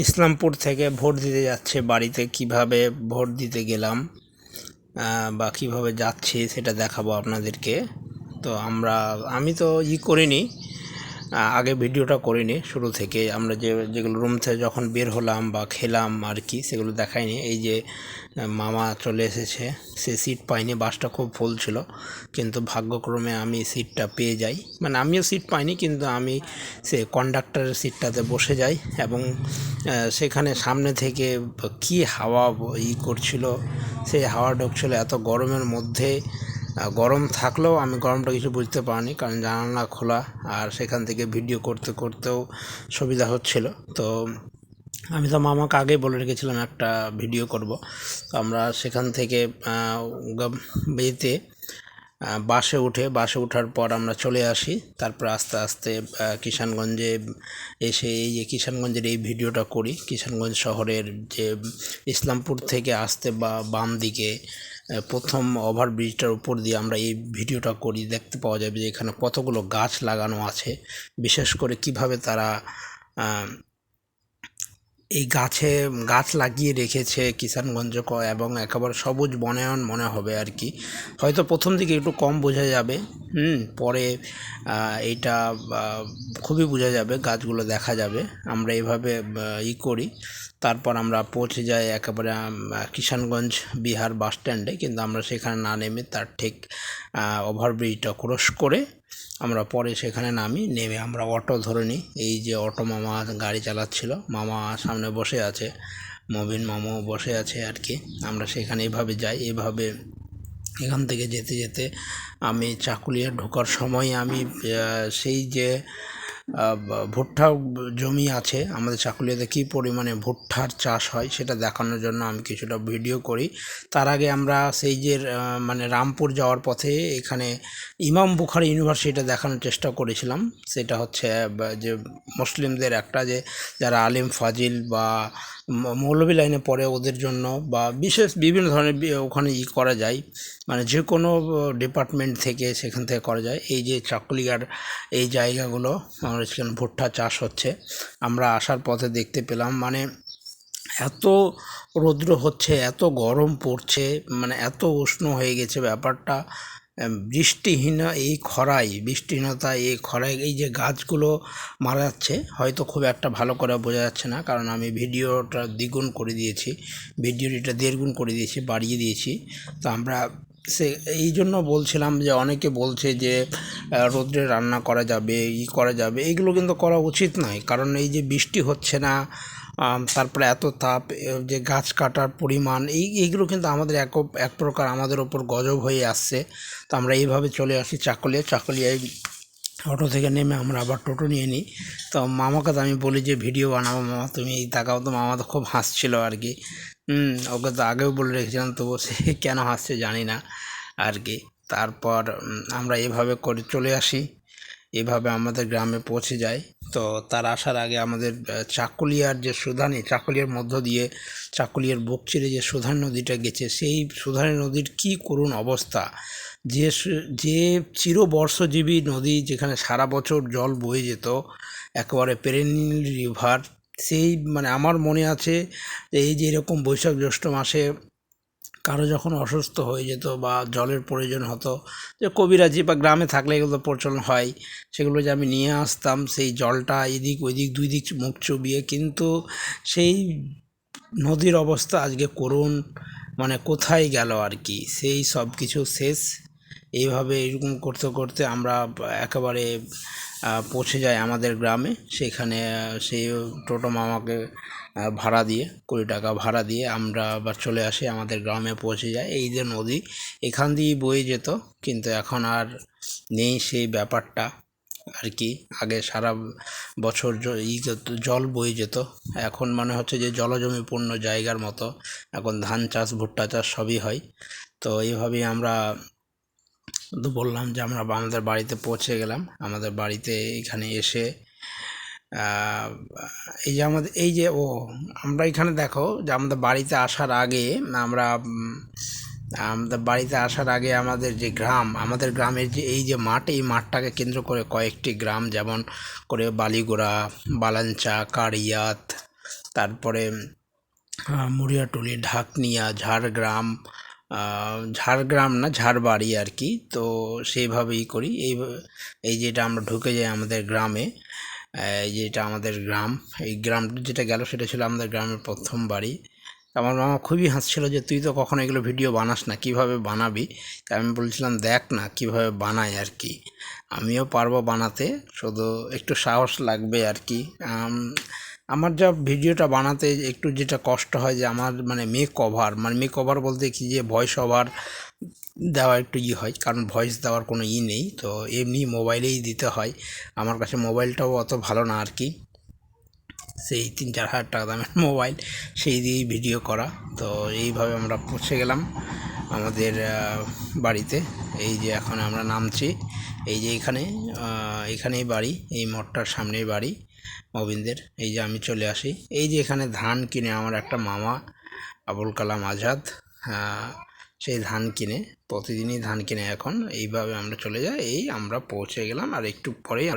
ইসলামপুর থেকে ভোট দিতে যাচ্ছে বাড়িতে, কিভাবে ভোট দিতে গেলাম বা কিভাবে যাচ্ছি সেটা দেখাবো আপনাদেরকে। তো আমি তো করিনি, আগে ভিডিওটা করিনি শুরু থেকে। আমরা যেগুলো রুম থেকে যখন বের হলাম বা খেলাম আর কি, সেগুলো দেখাইনি। এই যে মামা চলে এসেছে, সে সিট পাইনি, বাসটা খুব ফুল ছিল, কিন্তু ভাগ্যক্রমে আমি সিটটা পেয়ে যাই। মানে আমিও সিট পাইনি, কিন্তু আমি সে কন্ডাক্টরের সিটটাতে বসে যাই। এবং সেখানে সামনে থেকে কি হাওয়া করছিল, সেই হাওয়া ঢুকছিল এত গরমের মধ্যে। গরম থাকলেও আমি গরমটা কিছু বুঝতে পারিনি, কারণ জানালা খোলা, আর সেখান থেকে ভিডিও করতে করতেও সুবিধা হচ্ছিল। তো আমি তো মামাকে আগেই বলে রেখেছিলাম একটা ভিডিও করব। তো আমরা সেখান থেকে বেতে বাসে ওঠার পর আমরা চলে আসি। তারপর আস্তে আস্তে কিষানগঞ্জে এসে এই যে কিষানগঞ্জের এই ভিডিওটা করি। কিষানগঞ্জ শহরের যে ইসলামপুর থেকে আসতে বা বাম দিকে প্রথম ওভারব্রিজটার উপর দিয়ে আমরা এই ভিডিওটা করি। দেখতে পাওয়া যাবে যে এখানে কতগুলো গাছ লাগানো আছে, বিশেষ করে কিভাবে তারা এই গাছ লাগিয়ে রেখেছে কিষানগঞ্জ, এবং একেবারে সবুজ বনায়ন মনে হবে আর কি। হয়তো প্রথম দিকে একটু কম বোঝা যাবে, পরে এইটা খুবই বোঝা যাবে, গাছগুলো দেখা যাবে। আমরা এইভাবে করি। তারপর আমরা পৌঁছে যাই একেবারে কিষানগঞ্জ বিহার বাস স্ট্যান্ডে, কিন্তু আমরা সেখানে না নেমে তার ঠিক ওভারব্রিজটা ক্রস করে আমরা পরে সেখানে নেমে আমরা অটো ধরে নিই। এই যে অটো মামা গাড়ি চালাচ্ছিল, মামা সামনে বসে আছে, মবিন মামাও বসে আছে আর কি। আমরা সেখানে এইভাবে যাই। এইভাবে এখান থেকে যেতে যেতে আমি চাকুলিয়া ঢোকার সময় আমি সেই যে ভুট্টা জমি আছে আমাদের চাকুলিয়াতে, কী পরিমাণে ভুট্টার চাষ হয় সেটা দেখানোর জন্য আমি কিছুটা ভিডিও করি। তার আগে আমরা সেই যে মানে রামপুর যাওয়ার পথে এখানে ইমাম বুখারী ইউনিভার্সিটিটা দেখানোর চেষ্টা করেছিলাম। সেটা হচ্ছে যে মুসলিমদের একটা, যে যারা আলিম ফাজিল বা মৌলবী লাইনে পড়ে ওদের জন্য, বা বিশেষ বিভিন্ন ধরনের ওখানে করা যায়, মানে যে কোনো ডিপার্টমেন্ট থেকে সেখান থেকে করা যায়। এই যে চাকুলিয়ার এই জায়গাগুলো আমাদের সেখানে ভুট্টা চাষ হচ্ছে। আমরা আসার পথে দেখতে পেলাম, মানে এত রৌদ্র হচ্ছে, এত গরম পড়ছে, মানে এত উষ্ণ হয়ে গেছে ব্যাপারটা। বৃষ্টিহীনতা এই খরায় এই যে গাছগুলো মারা যাচ্ছে, হয়তো খুব একটা ভালো করে বোঝা যাচ্ছে না, কারণ আমি ভিডিওটা দ্বিগুণ করে দিয়েছি, ভিডিওটা দেড়গুণ করে দিয়েছি, বাড়িয়ে দিয়েছি। তো আমরা এই জন্য বলছিলাম যে অনেকে বলছে যে রোদ্রে রান্না করা যাবে, করা যাবে, এইগুলো কিন্তু করা উচিত নয়। কারণ এই যে বৃষ্টি হচ্ছে না, তারপরে এত তাপ, যে গাছ কাটার পরিমাণ, এইগুলো কিন্তু আমাদের এক প্রকার আমাদের ওপর গজব হয়ে আসছে। তো আমরা এইভাবে চলে আসি চাকুলিয়ায় অটো থেকে নেমে আমরা আবার টোটো নিয়ে নিই। তো মামাকে তো আমি বলি যে ভিডিও বানাবো, মামা তুমি তাকাও। তো মামা তো খুব হাসছিল আর কি। ওকে তো আগেও বলে রেখেছিলাম, তবু সে কেন হাসছে জানি না আর কি। তারপর আমরা এভাবে করে চলে আসি, এভাবে আমাদের গ্রামে পৌঁছে যায়। তো তার আসার আগে আমাদের চাকুলিয়ার যে সুধানী, চাকুলিয়ার মধ্য দিয়ে চাকুলিয়ার বুক চিরে যে সুধানী নদীটা গেছে, সেই সুধানী নদীর কী করুণ অবস্থা। যে চিরবর্ষজীবী নদী, যেখানে সারা বছর জল বয়ে যেত, একেবারে পেরেনিল রিভার। সেই মানে আমার মনে আছে এই যে এরকম বৈশাখ জ্যৈষ্ঠ মাসে কারো যখন অসুস্থ হয়ে যেত বা জলের প্রয়োজন হতো, যে কবিরাজি বা গ্রামে থাকলে এগুলো প্রচলন হয়, সেগুলো যে আমি নিয়ে আসতাম সেই জলটা এদিক ওইদিক দুই দিক মুখ চুবিয়ে। কিন্তু সেই নদীর অবস্থা আজকে করুণ, মানে কোথায় গেল আর কি, সেই সব কিছু শেষ। এইভাবে এরকম করতে করতে আমরা একেবারে পৌঁছে যাই আমাদের গ্রামে। সেখানে সেই টোটো মামাকে ভাড়া দিয়ে 20 টাকা ভাড়া দিয়ে আমরা আবার চলে আসি, আমাদের গ্রামে পৌঁছে যাই। এই যে নদী এখান দিয়েই বয়ে যেত, কিন্তু এখন আর নেই সেই ব্যাপারটা আর কি। আগে সারা বছর জল বয়ে যেত, এখন মনে হচ্ছে যে জলজমিপূর্ণ জায়গার মতো। এখন ধান চাষ ভুট্টা চাষ সবই হয়। তো এইভাবেই আমরা তো বললাম যে আমরা আমাদের বাড়িতে পৌঁছে গেলাম। আমাদের বাড়িতে এখানে এসে এই যে আমাদের আমরা এখানে দেখো যে আমাদের বাড়িতে আসার আগে আমরা আমাদের বাড়িতে আসার আগে আমাদের যে গ্রাম, আমাদের গ্রামের যে এই যে মাঠ, এই মাঠটাকে কেন্দ্র করে কয়েকটি গ্রাম, যেমন করে বালিগোড়া, বালাঞ্চা, কারিয়াত, তারপরে মুড়িয়াটুলি, ঢাকনিয়া, ঝাড়গ্রাম, ঝাড়গ্রাম না ঝাড়বাড়ি আর কি। তো সেইভাবেই করি। এই যেটা আমরা ঢুকে যাই আমাদের গ্রামে, এই যেটা আমাদের গ্রাম, এই গ্রামটা যেটা গেল সেটা ছিল আমাদের গ্রামের প্রথম বাড়ি। আমার মামা খুবই হাসছিল যে তুই তো কখনো এগুলো ভিডিও বানাস না, কীভাবে বানাবি। তাই আমি বলছিলাম দেখ না কীভাবে বানাই আর কি, আমিও পারবো বানাতে, শুধু একটু সাহস লাগবে আর কি। আমার যা ভিডিওটা বানাতে একটু যেটা কষ্ট হয় যে আমার মানে মেক ওভার বলতে কি, যে ভয়েস ওভার দেওয়া একটু হয়, কারণ ভয়েস দেওয়ার কোনো নেই, তো এমনি মোবাইলেই দিতে হয়। আমার কাছে মোবাইলটাও অত ভালো না আর কি, সেই 3-4 হাজার টাকা দামের মোবাইল, সেই দিয়েই ভিডিও করা। তো এইভাবে আমরা পৌঁছে গেলাম আমাদের বাড়িতে। এই যে এখন আমরা নামছি, এই যে এখানেই বাড়ি, এই মোড়টার সামনেই বাড়ি মবিনদের। এই যে আমি চলে আসি, এই যে এখানে ধান কিনে আমার একটা মামা আবুল কালাম আজাদ, সেই ধান কিনে, প্রতিদিনই ধান কিনে। এখন এইভাবে আমরা চলে যাই, এই আমরা পৌঁছে গেলাম, আর একটু পরেই